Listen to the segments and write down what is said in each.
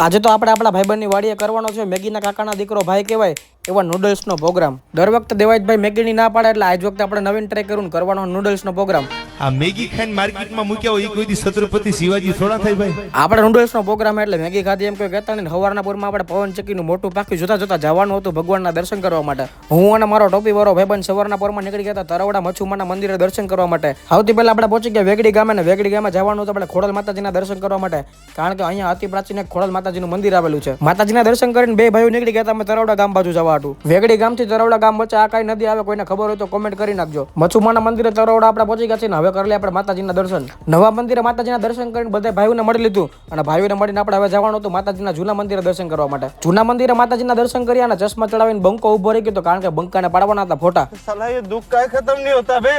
આજે તો આપણે આપણા ભાઈબંધની વાડીએ કરવાનો છે મેગીના કાકાના દીકરો ભાઈ કહેવાય એવા નૂડલ્સનો પ્રોગ્રામ. દર વખતે દેવાજભાઈ મેગીની ના પાડે એટલે આજ વખતે આપણે નવીન ટ્રાય કરવું કરવાનો નૂડલ્સનો પ્રોગ્રામ. આ મેગી ખાઈને માર્કેટમાં મૂક્યા હોય એ કોઈ દી છત્રપતિ શિવાજી થોડા થાય ભાઈ. આપણે નૂડલ્સનો પ્રોગ્રામ એટલે મેગી ખાધી એમ કોઈ કહેતા નહીં. સવારના પૂરમાં આપણે પવન ચક્કીનું મોટું પાકી જોતા જોતા જવાનું હતું ભગવાનના દર્શન કરવા માટે. હું અને મારો ટોપી વાળો ભાઈબંધ સવારના પૂરમાં નીકળી ગયા હતા તરવડા મચ્છુમાના મંદિરે દર્શન કરવા માટે. સૌથી પહેલા આપણે પહોંચી ગયા વેગડી ગામે ને વેગડી ગામે જવાનું હતું આપણે ખોડલ માતાજીના દર્શન કરવા માટે, કારણ કે અહીંયા અતિ પ્રાચીન એક ખોડલ માતાજીનું મંદિર આવેલું છે. માતાજીના દર્શન કરીને બે ભાઈઓ નીકળી ગયા હતા અમે તરવડા ગામ બાજુ જવા હતું. વેગડી ગામથી તરવડા ગામ વચ્ચે આ કઈ નદી આવે કોઈને ખબર હોય તો કોમેન્ટ કરી નાખજો. મચ્છુમાના મંદિરે તરવડા આપણે પહોંચી ગયા છે ને હવે કરી લે આપણે માતાજીના દર્શન. નવા મંદિરે માતાજીના દર્શન કરીને બધા ભાઈઓને મળી લીધું અને ભાઈઓને મળીને આપણે હવે જવાનું હતું માતાજીના જૂના મંદિરે દર્શન કરવા માટે. જૂના મંદિરે માતાજીના દર્શન કર્યા અને ચશ્મા ચડાવીને બંકો ઉભો રહી ગયો કારણ કે બંકાને પાડવાના હતા ફોટા. સાલા ये दुख का खत्म नहीं होता बे.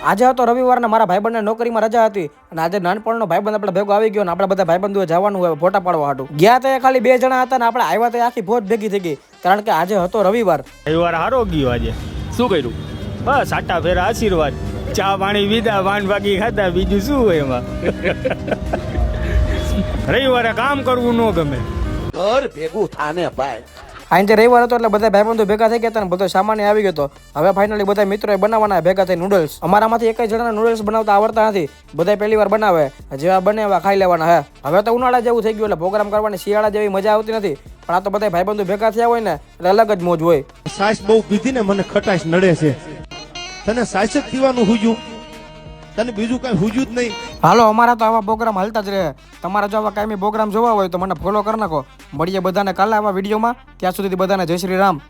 આજે હતો રવિવારના મારા ભાઈબંધને નોકરીમાં રજા હતી અને આજે નાનપણનો ભાઈબંધ આપણે ભેગો આવી ગયો અને આપણે બધા ભાઈબંધોએ જવાનું હોય ફોટા પાડવા હાટું. ગયા તો ખાલી 2 જણા હતા ને આપણે આવ્યા તો આખી ફોજ ભેગી થઈ ગઈ કારણ કે આજે હતો રવિવાર. રવિવાર હારો ગયો આજે. શું કર્યું? બસ આટા ફેરા આશીર્વાદ, ચા પાણી પીધા, વાન ભાગી ખાધા, બીજું શું હોય એમાં. રવિવારે કામ કરવું ન ગમે. घर भेगू थाने भाई. આજે રવિવાર હતો એટલે બધા ભાઈબંધો ભેગા થઈ ગયા હતા ને બધો સામાન આવી ગયો હતો. હવે ફાઇનલી બધા મિત્રોએ બનાવવાના ભેગા થઈ નૂડલ્સ. અમારામાંથી એક જણાને નૂડલ્સ બનાવતા આવડતા નથી, બધા પહેલી વાર બનાવે, જેવા બને એવા ખાઈ લેવાના. હવે તો ઉનાળા જેવું થઈ ગયું એટલે પ્રોગ્રામ કરવાની શિયાળા જેવી મજા આવતી નથી, પણ આ તો બધા ભાઈબંધો ભેગા થયા હોય ને એટલે અલગ જ મોજ હોય. સાસ બહુ પીધી ને મને ખટાશ નડે છે. તને સાસ જ પીવાનું હુજ્યું, તને બીજું કઈ હુજ્યું જ નહીં. હાલો અમારા તો આવા પ્રોગ્રામ હાલતા જ રહે. તમારા જો આવા કાયમી પ્રોગ્રામ જોવા હોય તો મને ફોલો કરી નાખો. મળીએ બધાને કાલે આવા વિડીયોમાં. ત્યાં સુધી બધાને જય શ્રી રામ.